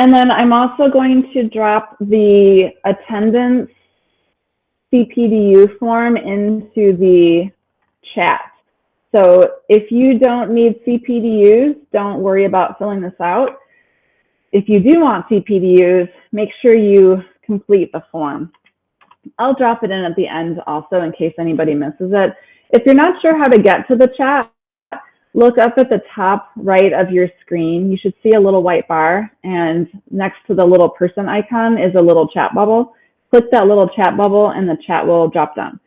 And then I'm also going to drop the attendance CPDU form into the chat. So if you don't need CPDUs, don't worry about filling this out. If you do want CPDUs, make sure you complete the form. I'll drop it in at the end also in case anybody misses it. If you're not sure how to get to the chat, look up at the top right of your screen. You should see a little white bar, and next to the little person icon is a little chat bubble. Click that little chat bubble and the chat will drop down.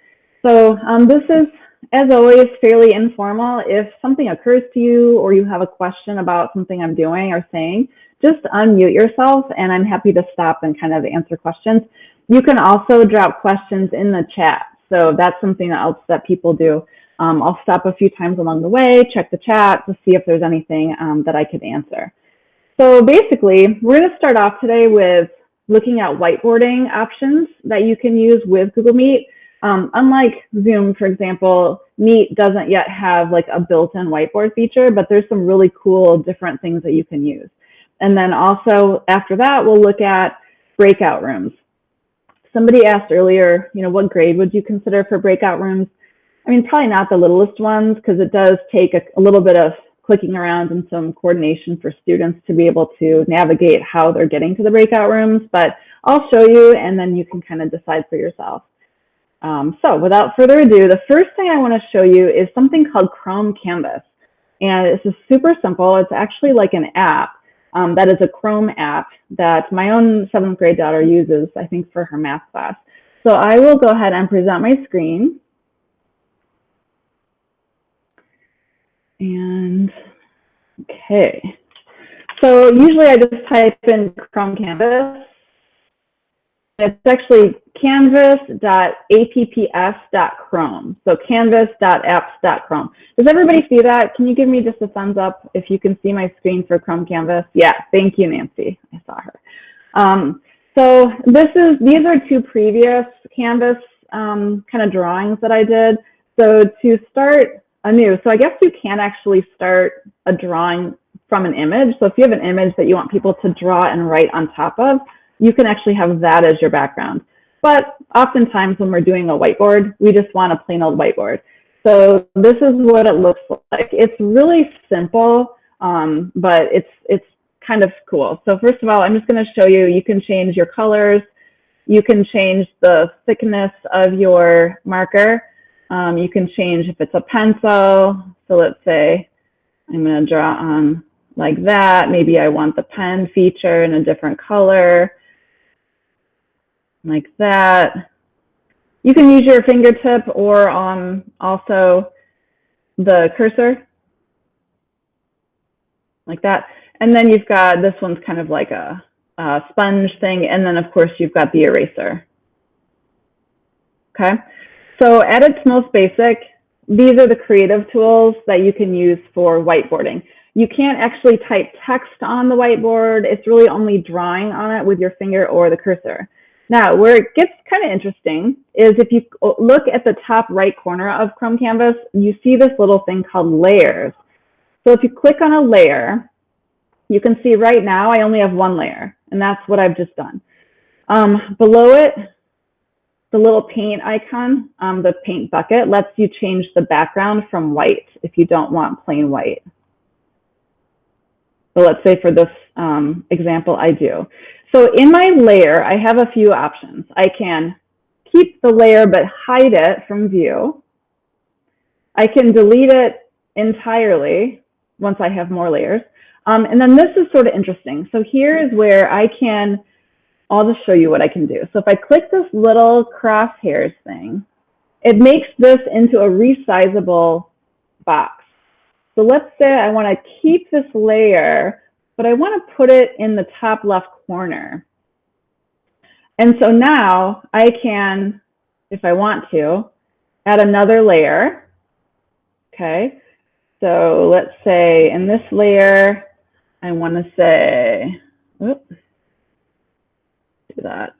So this is, as always, fairly informal. If something occurs to you or you have a question about something I'm doing or saying, just unmute yourself and I'm happy to stop and kind of answer questions. You can also drop questions in the chat. So that's something else that people do. I'll stop a few times along the way, check the chat to see if there's anything that I could answer. So basically, we're going to start off today with looking at whiteboarding options that you can use with Google Meet. Unlike Zoom, for example, Meet doesn't yet have like a built-in whiteboard feature, but there's some really cool different things that you can use. And then also after that, we'll look at breakout rooms. Somebody asked earlier, what grade would you consider for breakout rooms? I mean, probably not the littlest ones because it does take a little bit of clicking around and some coordination for students to be able to navigate how they're getting to the breakout rooms. But I'll show you and then you can kind of decide for yourself. So without further ado, the first thing I want to show you is something called Chrome Canvas. And it's just super simple. It's actually like an app that is a Chrome app that my own 7th grade daughter uses, I think, for her math class. So I will go ahead and present my screen. And okay, so usually I just type in Chrome Canvas. It's actually canvas.apps.chrome. So canvas.apps.chrome. Does everybody see that? Can you give me just a thumbs up if you can see my screen for Chrome Canvas? Yeah, thank you, Nancy. I saw her. So these are two previous Canvas kind of drawings that I did. So to start anew, so I guess you can actually start a drawing from an image. So if you have an image that you want people to draw and write on top of, you can actually have that as your background. But oftentimes when we're doing a whiteboard, we just want a plain old whiteboard. So this is what it looks like. It's really simple, but it's kind of cool. So first of all, I'm just going to show you, you can change your colors. You can change the thickness of your marker. You can change if it's a pencil. So let's say I'm going to draw on like that. Maybe I want the pen feature in a different color, like that. You can use your fingertip or also the cursor, like that. And then you've got, this one's kind of like a sponge thing. And then of course you've got the eraser. Okay. So at its most basic, these are the creative tools that you can use for whiteboarding. You can't actually type text on the whiteboard. It's really only drawing on it with your finger or the cursor. Now, where it gets kind of interesting is if you look at the top right corner of Chrome Canvas, you see this little thing called layers. So if you click on a layer, you can see right now I only have one layer, and that's what I've just done. Below it, the little paint icon, the paint bucket, lets you change the background from white if you don't want plain white. So let's say for this example, I do. So in my layer, I have a few options. I can keep the layer but hide it from view. I can delete it entirely once I have more layers. And then this is sort of interesting. So here is where I can, I'll just show you what I can do. So if I click this little crosshairs thing, it makes this into a resizable box. So let's say I want to keep this layer, but I want to put it in the top left corner. And so now I can, if I want to, add another layer. Okay. So let's say in this layer, I want to say, oops, do that.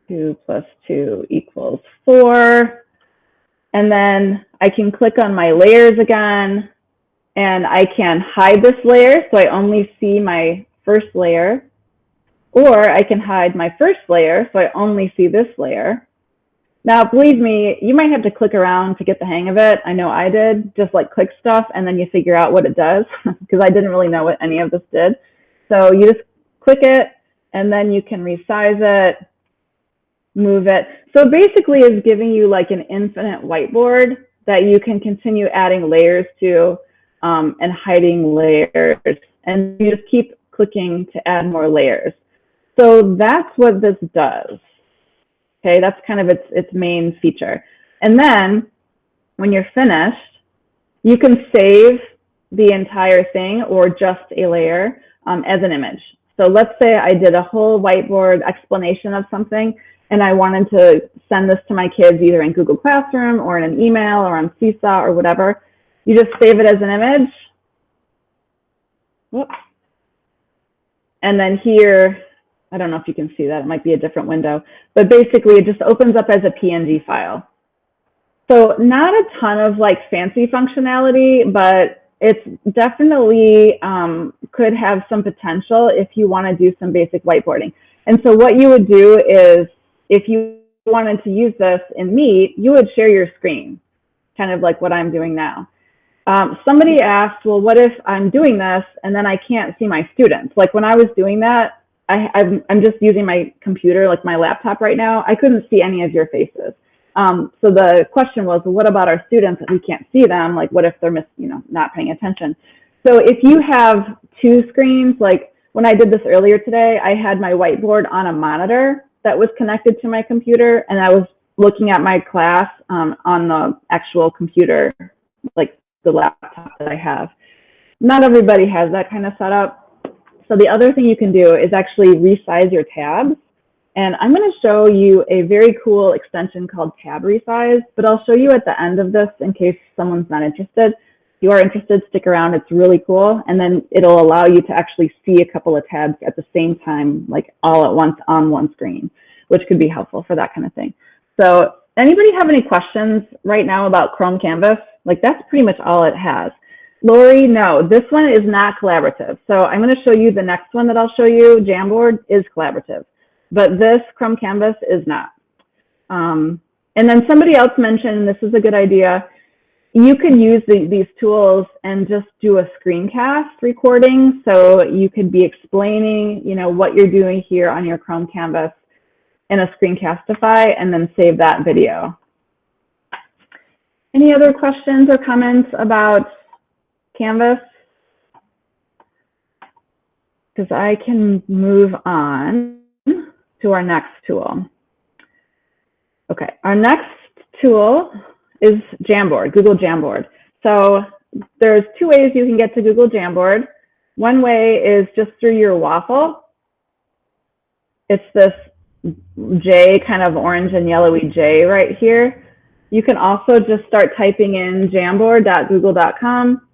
2 plus 2 equals 4. And then I can click on my layers again, and I can hide this layer so I only see my first layer. Or I can hide my first layer, so I only see this layer. Now, believe me, you might have to click around to get the hang of it. I know I did, just like click stuff and then you figure out what it does, because I didn't really know what any of this did. So you just click it and then you can resize it, move it. So basically it's giving you like an infinite whiteboard that you can continue adding layers to and hiding layers. And you just keep clicking to add more layers. So that's what this does. Okay, that's kind of its main feature. And then when you're finished, you can save the entire thing or just a layer as an image. So let's say I did a whole whiteboard explanation of something and I wanted to send this to my kids either in Google Classroom or in an email or on Seesaw or whatever. You just save it as an image. Whoops. And then here, I don't know if you can see that, it might be a different window, but basically it just opens up as a PNG file. So not a ton of like fancy functionality, but it's definitely could have some potential if you want to do some basic whiteboarding. And so what you would do is if you wanted to use this in Meet, you would share your screen, kind of like what I'm doing now. Somebody asked, well, what if I'm doing this and then I can't see my students? Like when I was doing that, I'm just using my computer, like my laptop right now. I couldn't see any of your faces. So the question was, well, what about our students? We can't see them. Like, what if they're not paying attention? So if you have two screens, like when I did this earlier today, I had my whiteboard on a monitor that was connected to my computer, and I was looking at my class on the actual computer, like the laptop that I have. Not everybody has that kind of setup. So the other thing you can do is actually resize your tabs. And I'm going to show you a very cool extension called Tab Resize, but I'll show you at the end of this in case someone's not interested. If you are interested, stick around. It's really cool. And then it'll allow you to actually see a couple of tabs at the same time, like all at once on one screen, which could be helpful for that kind of thing. So anybody have any questions right now about Chrome Canvas? Like that's pretty much all it has. Lori, no, this one is not collaborative. So I'm going to show you the next one that I'll show you. Jamboard is collaborative, but this Chrome Canvas is not. And then somebody else mentioned, and this is a good idea, you can use these tools and just do a screencast recording. So you could be explaining, what you're doing here on your Chrome Canvas in a Screencastify and then save that video. Any other questions or comments about Canvas? Because I can move on to our next tool. Okay, our next tool is Jamboard, Google Jamboard. So there's two ways you can get to Google Jamboard. One way is just through your waffle. It's this J, kind of orange and yellowy J right here. You can also just start typing in jamboard.google.com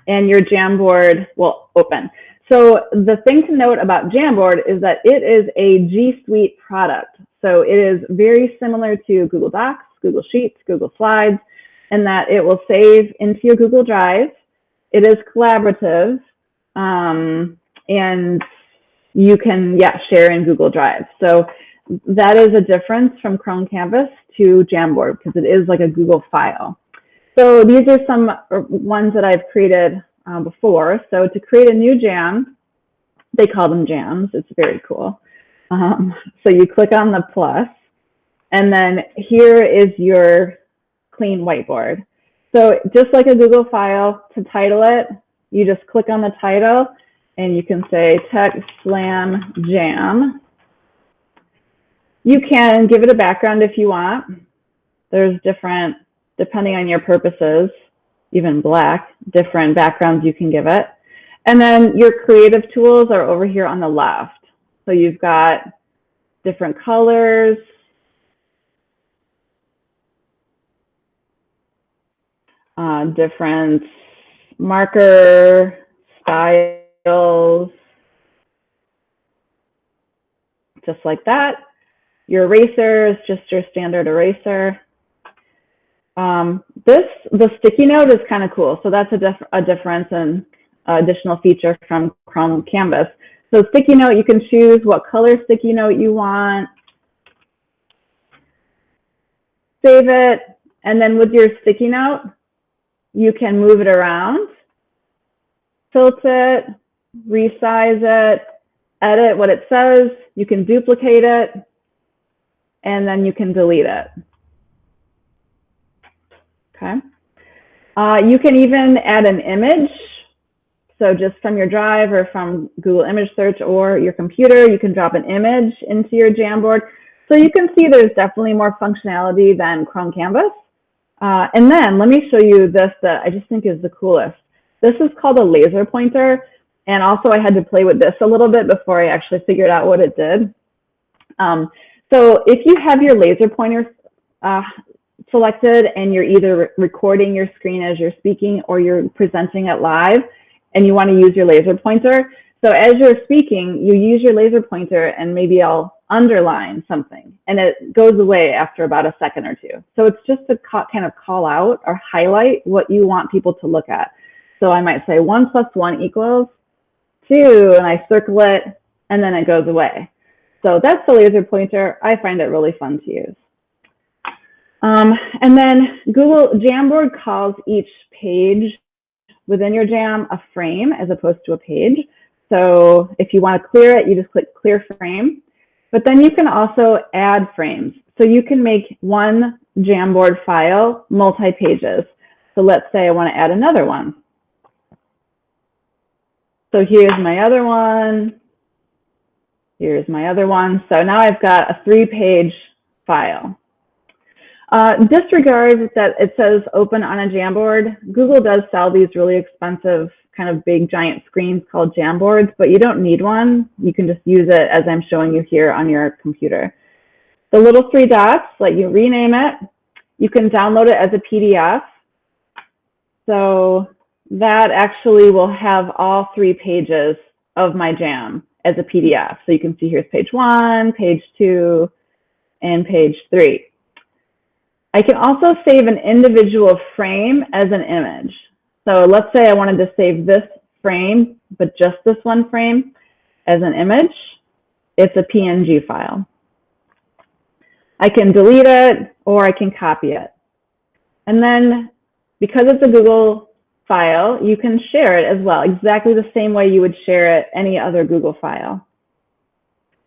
and your Jamboard will open. So the thing to note about Jamboard is that it is a G Suite product. So it is very similar to Google Docs, Google Sheets, Google Slides, and that it will save into your Google Drive. It is collaborative, and you can, share in Google Drive. So that is a difference from Chrome Canvas to Jamboard because it is like a Google file. So these are some ones that I've created before. So to create a new jam, they call them jams. It's very cool. So you click on the plus, and then here is your clean whiteboard. So just like a Google file, to title it, you just click on the title, and you can say Tech Slam Jam. You can give it a background if you want. There's different, depending on your purposes, even black, different backgrounds you can give it. And then your creative tools are over here on the left. So you've got different colors, different marker styles, just like that. Your eraser is just your standard eraser. The sticky note is kind of cool. So that's a difference and additional feature from Chrome Canvas. So sticky note, you can choose what color sticky note you want. Save it, and then with your sticky note, you can move it around, tilt it, resize it, edit what it says. You can duplicate it, and then you can delete it. Okay. You can even add an image. So just from your drive or from Google Image Search or your computer, you can drop an image into your Jamboard. So you can see there's definitely more functionality than Chrome Canvas. And then let me show you this that I just think is the coolest. This is called a laser pointer. And also I had to play with this a little bit before I actually figured out what it did. So if you have your laser pointer selected and you're either recording your screen as you're speaking or you're presenting it live and you want to use your laser pointer, so as you're speaking, you use your laser pointer and maybe I'll underline something and it goes away after about a second or two. So it's just to kind of call out or highlight what you want people to look at. So I might say 1 + 1 = 2, and I circle it and then it goes away. So that's the laser pointer. I find it really fun to use. And then Google Jamboard calls each page within your Jam a frame as opposed to a page. So if you want to clear it, you just click clear frame. But then you can also add frames. So you can make one Jamboard file multi-pages. So let's say I want to add another one. So here's my other one. Here's my other one. So now I've got a 3-page file. Disregard that it says open on a Jamboard. Google does sell these really expensive kind of big giant screens called Jamboards, but you don't need one. You can just use it as I'm showing you here on your computer. The little 3 dots, let you rename it. You can download it as a PDF. So that actually will have all 3 pages of my Jam as a PDF. So you can see here's page 1, page 2, and page 3. I can also save an individual frame as an image. So let's say I wanted to save this frame, but just this one frame as an image. It's a PNG file. I can delete it or I can copy it. And then because it's a Google file, you can share it as well, exactly the same way you would share it any other Google file.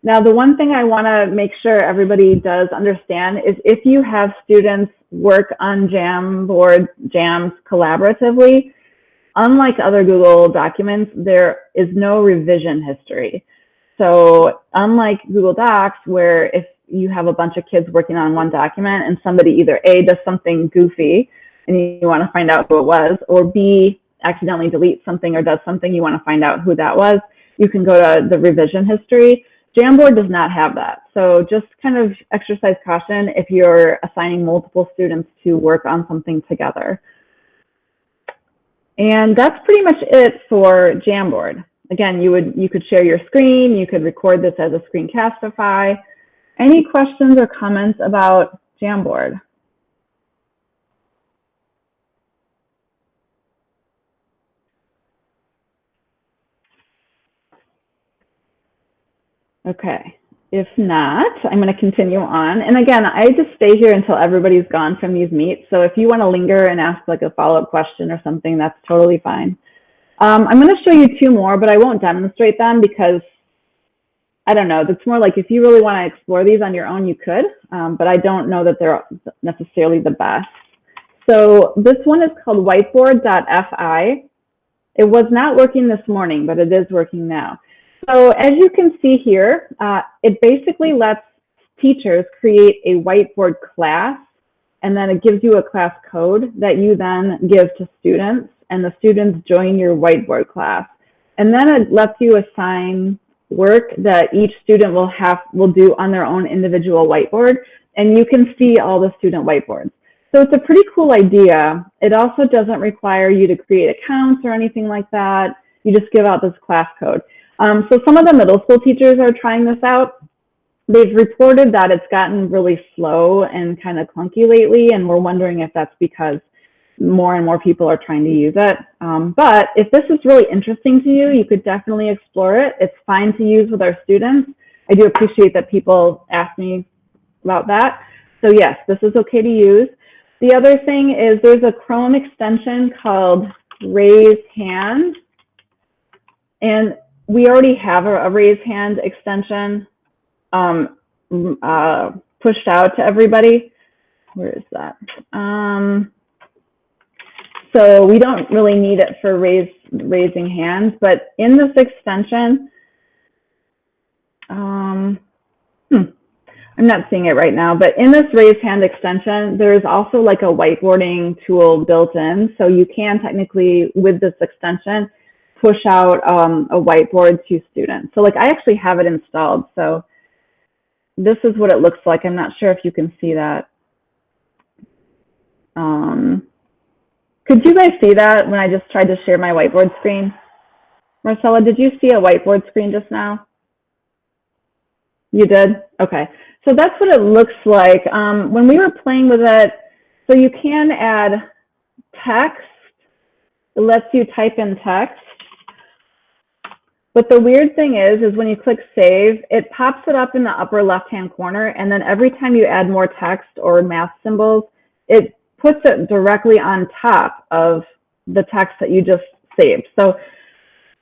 Now, the one thing I want to make sure everybody does understand is if you have students work on Jamboard Jams collaboratively, unlike other Google documents, there is no revision history. So unlike Google Docs, where if you have a bunch of kids working on one document and somebody either A, does something goofy and you want to find out who it was, or B, accidentally deletes something or does something, you want to find out who that was, you can go to the revision history. Jamboard does not have that. So just kind of exercise caution if you're assigning multiple students to work on something together. And that's pretty much it for Jamboard. Again, you could share your screen, you could record this as a screencastify. Any questions or comments about Jamboard? Okay, if not, I'm going to continue on. And again, I just stay here until everybody's gone from these meets. So if you want to linger and ask like a follow-up question or something, that's totally fine. I'm going to show you 2 more, but I won't demonstrate them because I don't know. It's more like if you really want to explore these on your own, you could, but I don't know that they're necessarily the best. So this one is called whiteboard.fi. It was not working this morning, but it is working now. So as you can see here, it basically lets teachers create a whiteboard class, and then it gives you a class code that you then give to students, and the students join your whiteboard class. And then it lets you assign work that each student will do on their own individual whiteboard, and you can see all the student whiteboards. So it's a pretty cool idea. It also doesn't require you to create accounts or anything like that. You just give out this class code. So some of the middle school teachers are trying this out. They've reported that it's gotten really slow and kind of clunky lately, and we're wondering if that's because more and more people are trying to use it. But if this is really interesting to you, you could definitely explore it. It's fine to use with our students. I do appreciate that people ask me about that. So yes, this is okay to use. The other thing is there's a Chrome extension called Raise Hand. And we already have a Raise Hand extension pushed out to everybody. Where is that? So we don't really need it for raising hands, but in this extension, I'm not seeing it right now, but in this Raise Hand extension, there's also like a whiteboarding tool built in. So you can technically, with this extension, push out a whiteboard to students. So like I actually have it installed. So this is what it looks like. I'm not sure if you can see that. Could you guys see that when I just tried to share my whiteboard screen? Marcella, did you see a whiteboard screen just now? You did? Okay. So that's what it looks like. When we were playing with it, so you can add text. It lets you type in text. But the weird thing is when you click save, it pops it up in the upper left-hand corner. And then every time you add more text or math symbols, it puts it directly on top of the text that you just saved. So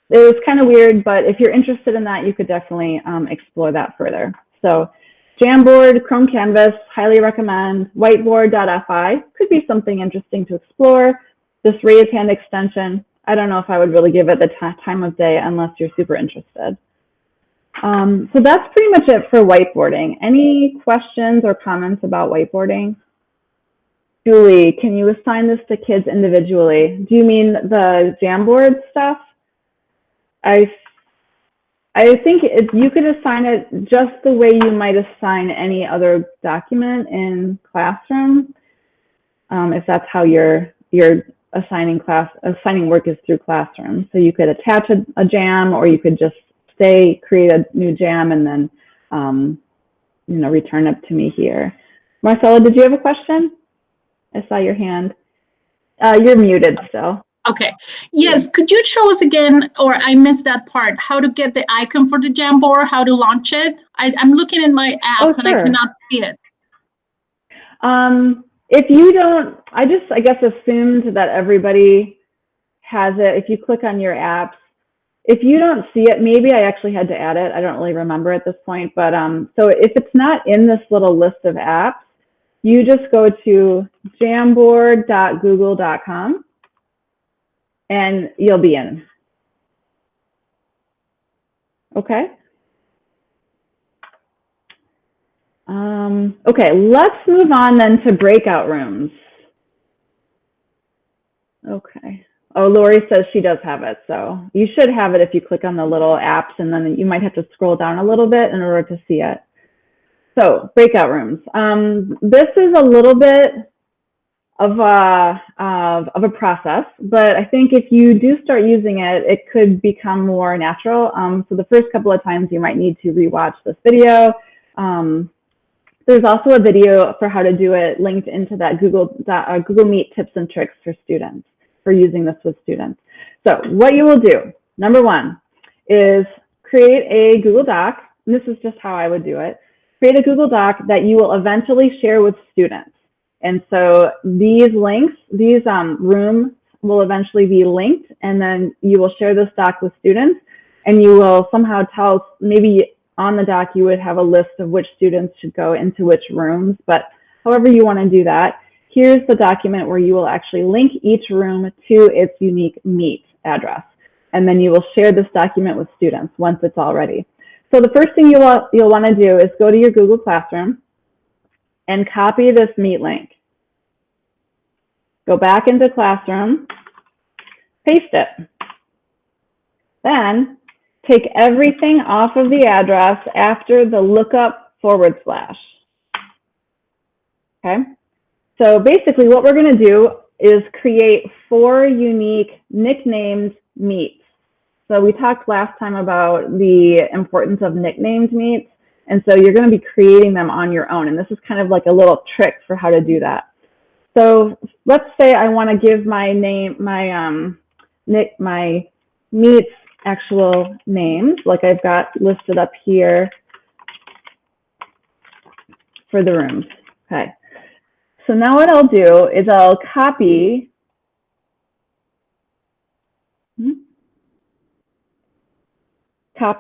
it was kind of weird, but if you're interested in that, you could definitely explore that further. So Jamboard, Chrome Canvas, highly recommend. Whiteboard.fi could be something interesting to explore. This Raise Hand extension, I don't know if I would really give it the time of day unless you're super interested. So that's pretty much it for whiteboarding. Any questions or comments about whiteboarding? Julie, can you assign this to kids individually? Do you mean the Jamboard stuff? I think you could assign it just the way you might assign any other document in Classroom, if that's how you're assigning work is through Classroom. So you could attach a jam, or you could just create a new jam and then return it to me here. Marcella, did you have a question? I saw your hand. You're muted still. Okay. Yes. Could you show us again, or I missed that part, how to get the icon for the Jamboard, how to launch it? I'm looking in my apps and I cannot see it. If you don't, I guess assumed that everybody has it. If you click on your apps, if you don't see it, maybe I actually had to add it. I don't really remember at this point, but so if it's not in this little list of apps, you just go to jamboard.google.com and you'll be in. Okay. Okay, let's move on then to breakout rooms. Okay. Oh, Lori says she does have it. So you should have it if you click on the little apps, and then you might have to scroll down a little bit in order to see it. So breakout rooms. This is a little bit of a process, but I think if you do start using it, it could become more natural. So the first couple of times you might need to rewatch this video. There's also a video for how to do it linked into that Google Meet tips and tricks for students, for using this with students. So what you will do, number one, is create a Google Doc. And this is just how I would do it. Create a Google Doc that you will eventually share with students. And so these links, these rooms will eventually be linked, and then you will share this doc with students, and you will somehow tell, maybe on the doc you would have a list of which students should go into which rooms, but however you want to do that, here's the document where you will actually link each room to its unique Meet address. And then you will share this document with students once it's all ready. So the first thing you'll want to do is go to your Google Classroom and copy this Meet link. Go back into Classroom, paste it. Then take everything off of the address after the lookup /. Okay? So basically what we're going to do is create 4 unique nicknamed meets. So we talked last time about the importance of nicknamed meets. And so you're going to be creating them on your own. And this is kind of like a little trick for how to do that. So let's say I want to give my name, my meet's actual names, like I've got listed up here for the rooms. Okay. So now what I'll do is I'll copy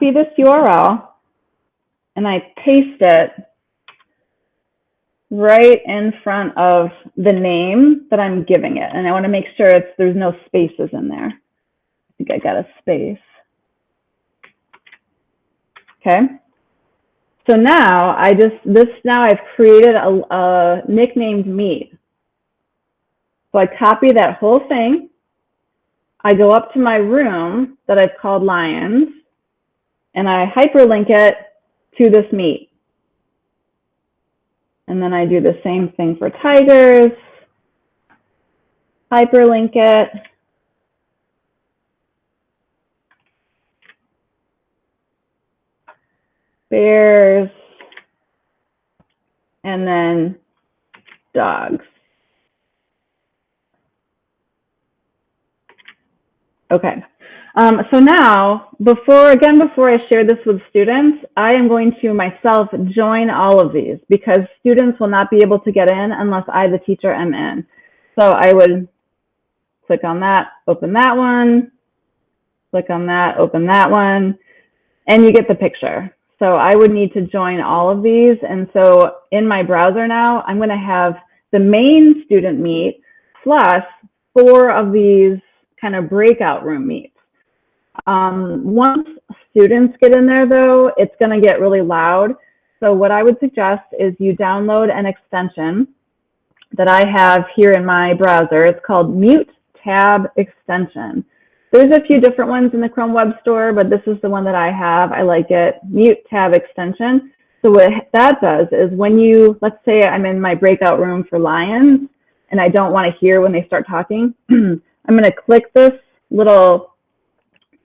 this URL and I paste it right in front of the name that I'm giving it. And I want to make sure there's no spaces in there. I think I got a space. Okay. So now I've created a nicknamed meet. So I copy that whole thing. I go up to my room that I've called Lions and I hyperlink it to this meet. And then I do the same thing for tigers, hyperlink it. Bears, and then dogs. Okay. So now, before I share this with students, I am going to myself join all of these because students will not be able to get in unless I, the teacher, am in. So I would click on that, open that one, click on that, open that one, and you get the picture. So I would need to join all of these. And so in my browser now, I'm going to have the main student meet plus 4 of these kind of breakout room meets. Once students get in there, though, it's going to get really loud. So what I would suggest is you download an extension that I have here in my browser. It's called Mute Tab Extension. There's a few different ones in the Chrome Web Store, but this is the one that I have. I like it, Mute Tab Extension. So what that does is when let's say I'm in my breakout room for Lions and I don't want to hear when they start talking, I'm going to click this little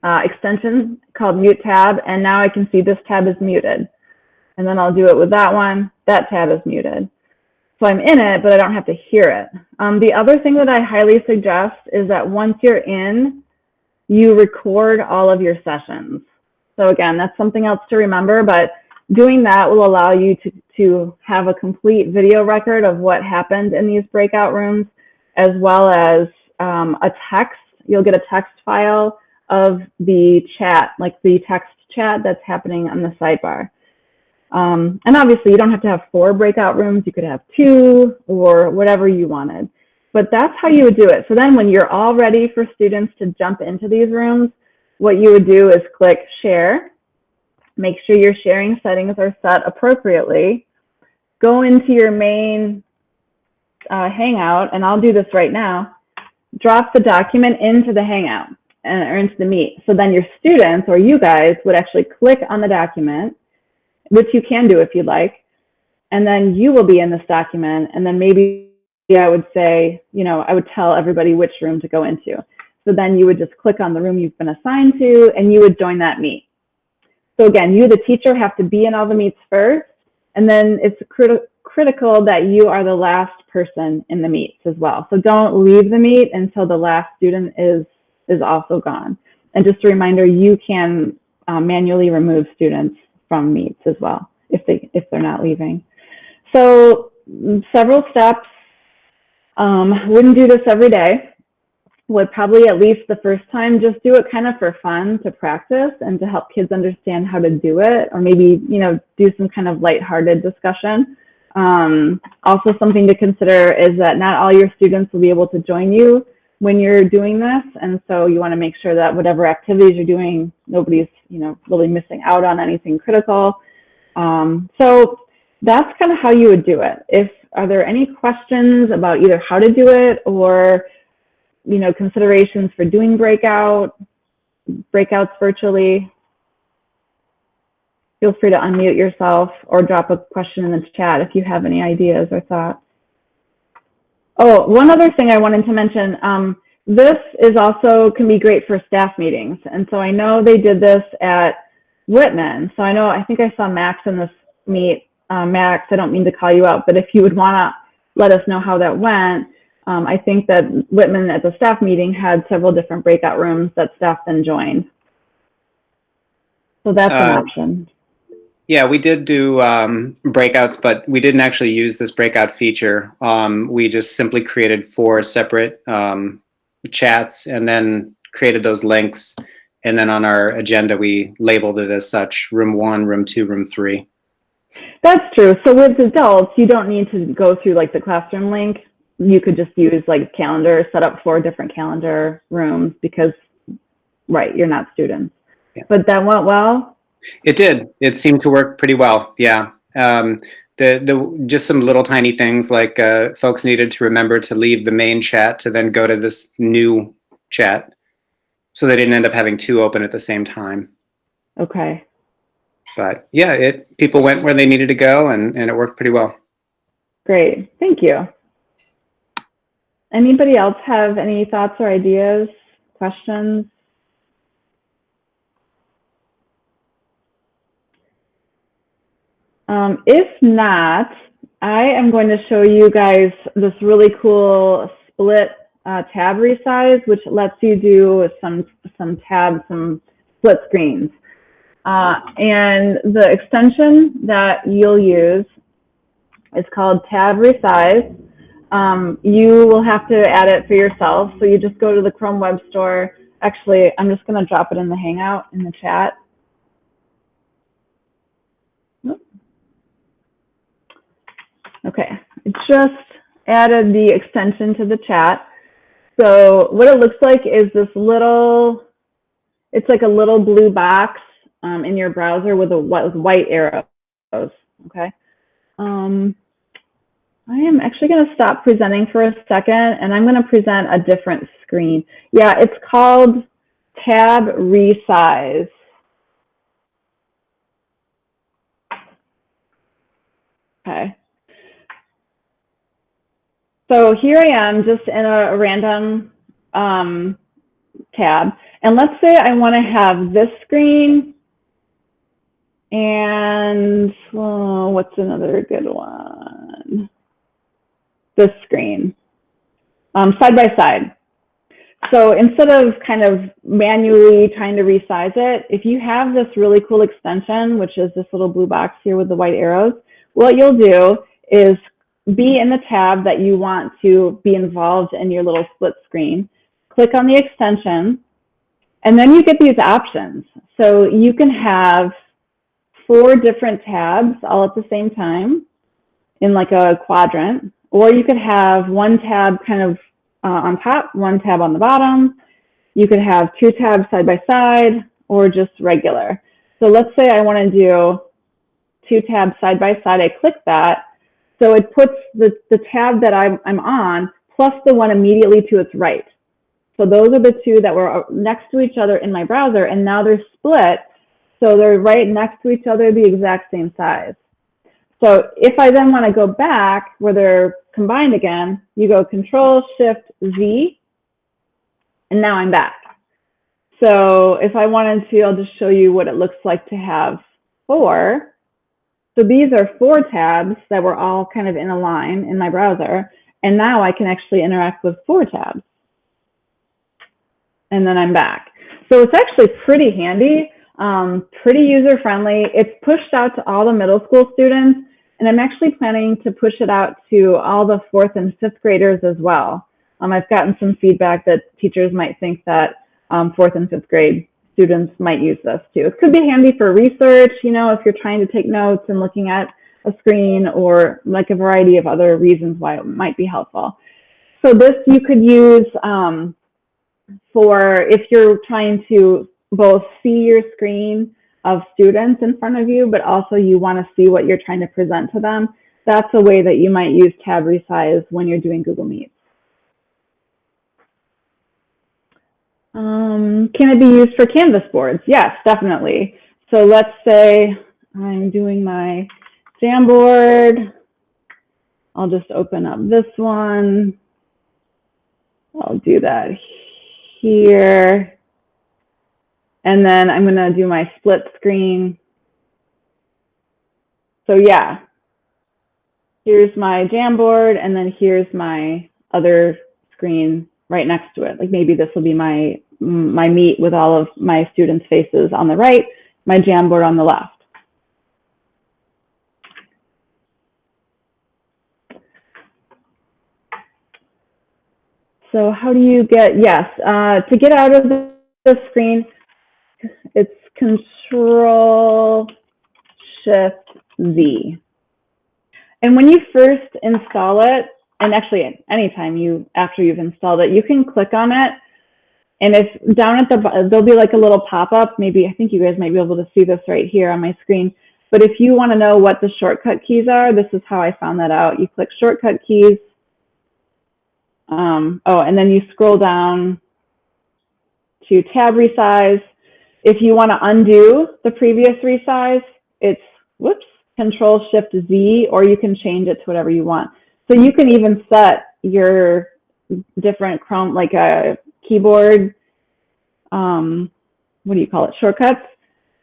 extension called Mute Tab, and now I can see this tab is muted. And then I'll do it with that one. That tab is muted. So I'm in it, but I don't have to hear it. The other thing that I highly suggest is that once you're in, you record all of your sessions. So again, that's something else to remember, but doing that will allow you to have a complete video record of what happened in these breakout rooms, as well as a text. You'll get a text file of the chat, like the text chat that's happening on the sidebar. And obviously you don't have to have 4 breakout rooms. You could have 2 or whatever you wanted. But that's how you would do it. So then when you're all ready for students to jump into these rooms, what you would do is click share. Make sure your sharing settings are set appropriately. Go into your main Hangout, and I'll do this right now. Drop the document into the Hangout or into the Meet. So then your students or you guys would actually click on the document, which you can do if you'd like, and then you will be in this document, and then maybe I would say, I would tell everybody which room to go into. So then you would just click on the room you've been assigned to, and you would join that meet. So again, you, the teacher, have to be in all the meets first, and then it's critical that you are the last person in the meets as well. So don't leave the meet until the last student is also gone. And just a reminder, you can manually remove students from meets as well if they're not leaving. So several steps. Wouldn't do this every day. Would probably at least the first time just do it kind of for fun, to practice and to help kids understand how to do it, or maybe do some kind of lighthearted discussion. Also, something to consider is that not all your students will be able to join you when you're doing this, and so you want to make sure that whatever activities you're doing, nobody's really missing out on anything critical. So that's kind of how you would do it. Are there any questions about either how to do it or considerations for doing breakouts virtually? Feel free to unmute yourself or drop a question in the chat if you have any ideas or thoughts. Oh, one other thing I wanted to mention, this is also can be great for staff meetings. And so I know they did this at Whitman. So I think I saw Max in this meet. Max, I don't mean to call you out, but if you would want to let us know how that went. I think that Whitman at the staff meeting had several different breakout rooms that staff then joined. So that's an option. Yeah, we did do breakouts, but we didn't actually use this breakout feature. We just simply created 4 separate chats and then created those links. And then on our agenda, we labeled it as such: room 1, room 2, room 3. That's true. So with adults, you don't need to go through like the classroom link. You could just use like calendar, set up 4 different calendar rooms because, right, you're not students. Yeah. But that went well? It did. It seemed to work pretty well. Yeah. Just some little tiny things like folks needed to remember to leave the main chat to then go to this new chat, so they didn't end up having 2 open at the same time. Okay. But yeah, people went where they needed to go, and it worked pretty well. Great. Thank you. Anybody else have any thoughts or ideas, questions? If not, I am going to show you guys this really cool split tab resize, which lets you do some tabs, some split screens. And the extension that you'll use is called Tab Resize. You will have to add it for yourself. So you just go to the Chrome Web Store. Actually, I'm just going to drop it in the Hangout in the chat. Okay, I just added the extension to the chat. So what it looks like is this little, it's like a little blue box in your browser with white arrows, okay? I am actually going to stop presenting for a second, and I'm going to present a different screen. Yeah, it's called Tab Resize. Okay. So here I am just in a random tab. And let's say I want to have this screen and what's another good one? This screen, side by side. So instead of kind of manually trying to resize it, if you have this really cool extension, which is this little blue box here with the white arrows, what you'll do is be in the tab that you want to be involved in your little split screen. Click on the extension, and then you get these options. So you can have 4 different tabs all at the same time in like a quadrant, or you could have 1 tab kind of on top, 1 tab on the bottom. You could have 2 tabs side by side, or just regular. So let's say I want to do 2 tabs side by side. I click that. So it puts the tab that I'm on plus the one immediately to its right. So those are the 2 that were next to each other in my browser, and now they're split. So they're right next to each other, the exact same size. So if I then want to go back where they're combined again, you go Control-Shift-Z, and now I'm back. So if I wanted to, I'll just show you what it looks like to have 4. So these are 4 tabs that were all kind of in a line in my browser. And now I can actually interact with 4 tabs. And then I'm back. So it's actually pretty handy, pretty user-friendly. It's pushed out to all the middle school students. And I'm actually planning to push it out to all the 4th and 5th graders as well. I've gotten some feedback that teachers might think that 4th and 5th grade students might use this too. It could be handy for research, you know, if you're trying to take notes and looking at a screen, or like a variety of other reasons why it might be helpful. So this you could use for if you're trying to both see your screen of students in front of you, but also you want to see what you're trying to present to them. That's a way that you might use Tab Resize when you're doing Google Meet. Can it be used for Canvas boards? Yes, definitely. So let's say I'm doing my Jamboard. I'll just open up this one. I'll do that here. And then I'm going to do my split screen. So yeah, here's my Jamboard, and then here's my other screen right next to it. Like maybe this will be my meet with all of my students' faces on the right, my Jamboard on the left. So how do you get, yes, to get out of the screen, it's Control-Shift-Z. And when you first install it, and actually anytime after you've installed it, you can click on it. And if down at the, there'll be like a little pop-up, maybe, I think you guys might be able to see this right here on my screen. But if you want to know what the shortcut keys are, this is how I found that out. You click shortcut keys. Oh, and then you scroll down to tab resize. If you want to undo the previous resize, it's, whoops, Control-Shift-Z, or you can change it to whatever you want. So you can even set your different Chrome, like a keyboard, what do you call it, shortcuts,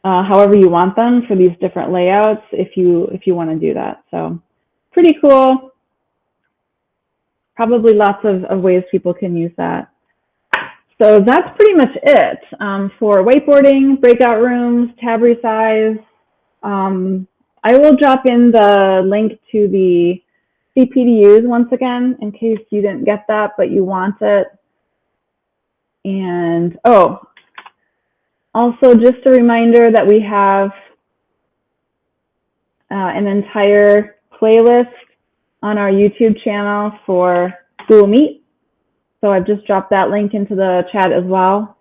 however you want them for these different layouts if you want to do that. So pretty cool. Probably lots of ways people can use that. So that's pretty much it for whiteboarding, breakout rooms, tab resize. I will drop in the link to the CPDUs once again, in case you didn't get that, but you want it. And, oh, also just a reminder that we have an entire playlist on our YouTube channel for Google Meet. So I've just dropped that link into the chat as well.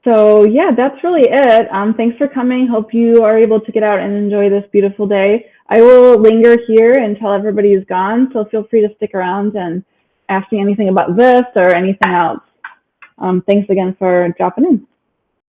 So yeah, that's really it. Thanks for coming. Hope you are able to get out and enjoy this beautiful day. I will linger here until everybody is gone, so feel free to stick around and ask me anything about this or anything else. Thanks again for dropping in.